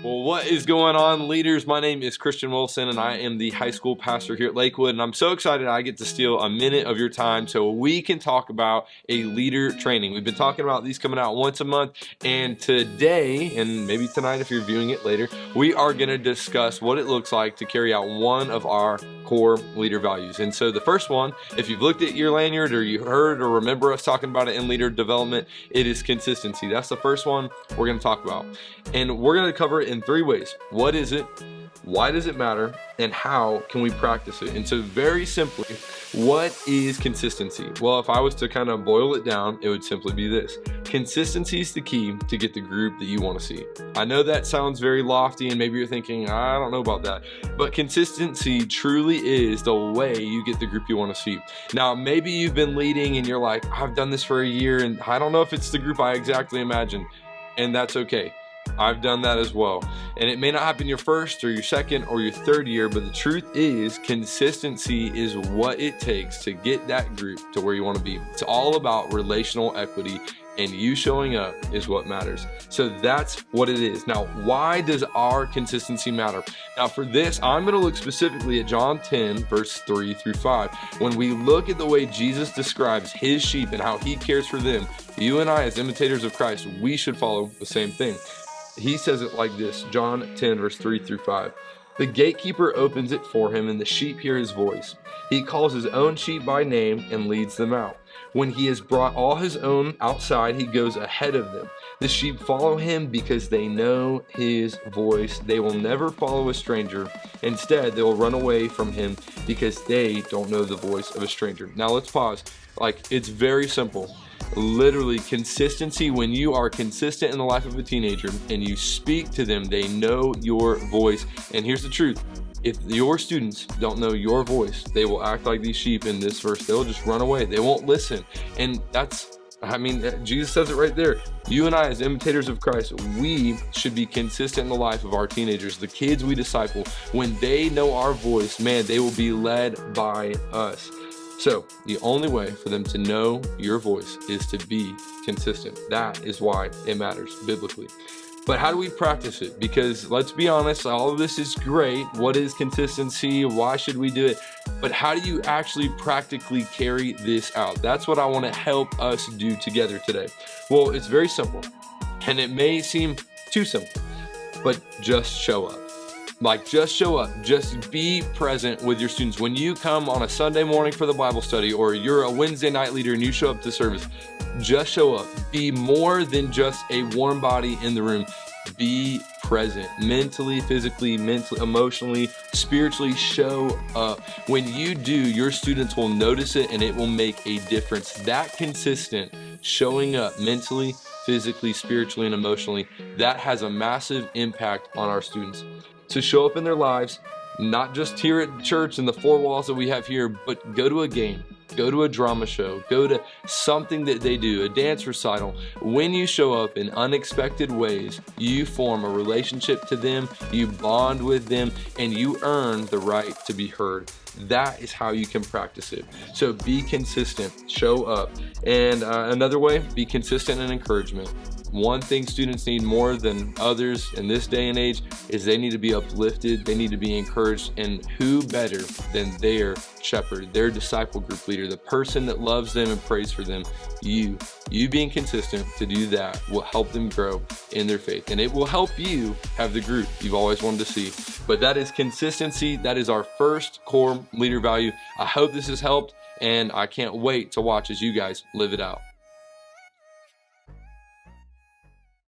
Well, what is going on, leaders? My name is Christian Wilson, and I am the high school pastor here at Lakewood, and I'm so excited I get to steal a minute of your time so we can talk about a leader training. We've been talking about these coming out once a month, and today, and maybe tonight if you're viewing it later, we are going to discuss what it looks like to carry out one of our core leader values. And so the first one, if you've looked at your lanyard or you heard or remember us talking about it in leader development, it is consistency. That's the first one we're going to talk about. And we're going to cover it in three ways. What is it? Why does it matter? And how can we practice it? And so very simply, what is consistency? Well, if I was to kind of boil it down, it would simply be this. Consistency is the key to get the group that you want to see. I know that sounds very lofty and maybe you're thinking, I don't know about that. But consistency truly is the way you get the group you want to see. Now, maybe you've been leading and you're like, I've done this for a year and I don't know if it's the group I exactly imagined. And that's okay. I've done that as well. And it may not happen your first or your second or your third year, but the truth is consistency is what it takes to get that group to where you want to be. It's all about relational equity, and you showing up is what matters. So that's what it is. Now, why does our consistency matter? Now, for this, I'm going to look specifically at John 10, verse 3 through 5. When we look at the way Jesus describes his sheep and how he cares for them, you and I, as imitators of Christ, we should follow the same thing. He says it like this, John 10, verse 3 through 5. The gatekeeper opens it for him, and the sheep hear his voice. He calls his own sheep by name and leads them out. When he has brought all his own outside, he goes ahead of them. The sheep follow him because they know his voice. They will never follow a stranger. Instead, they will run away from him because they don't know the voice of a stranger. Now let's pause. It's very simple. Literally, consistency, when you are consistent in the life of a teenager and you speak to them, they know your voice. And here's the truth. If your students don't know your voice, they will act like these sheep in this verse. They'll just run away. They won't listen. And Jesus says it right there. You and I, as imitators of Christ, we should be consistent in the life of our teenagers, the kids we disciple. When they know our voice, man, they will be led by us. So the only way for them to know your voice is to be consistent. That is why it matters biblically. But how do we practice it? Because let's be honest, all of this is great. What is consistency? Why should we do it? But how do you actually practically carry this out? That's what I want to help us do together today. Well, it's very simple, and it may seem too simple, but just show up. Just show up, just be present with your students. When you come on a Sunday morning for the Bible study, or you're a Wednesday night leader and you show up to service, just show up. Be more than just a warm body in the room. Be present, mentally, physically, emotionally, spiritually. Show up. When you do, your students will notice it and it will make a difference. That consistent showing up mentally, physically, spiritually, and emotionally, that has a massive impact on our students. To show up in their lives, not just here at church and the four walls that we have here, but go to a game, go to a drama show, go to something that they do, a dance recital. When you show up in unexpected ways, you form a relationship to them, you bond with them, and you earn the right to be heard. That is how you can practice it. So be consistent, show up. And another way, be consistent in encouragement. One thing students need more than others in this day and age is they need to be uplifted, they need to be encouraged, and who better than their shepherd, their disciple group leader, the person that loves them and prays for them. You being consistent to do that will help them grow in their faith, and it will help you have the group you've always wanted to see. But that is consistency. That is our first core leader value. I hope this has helped, and I can't wait to watch as you guys live it out.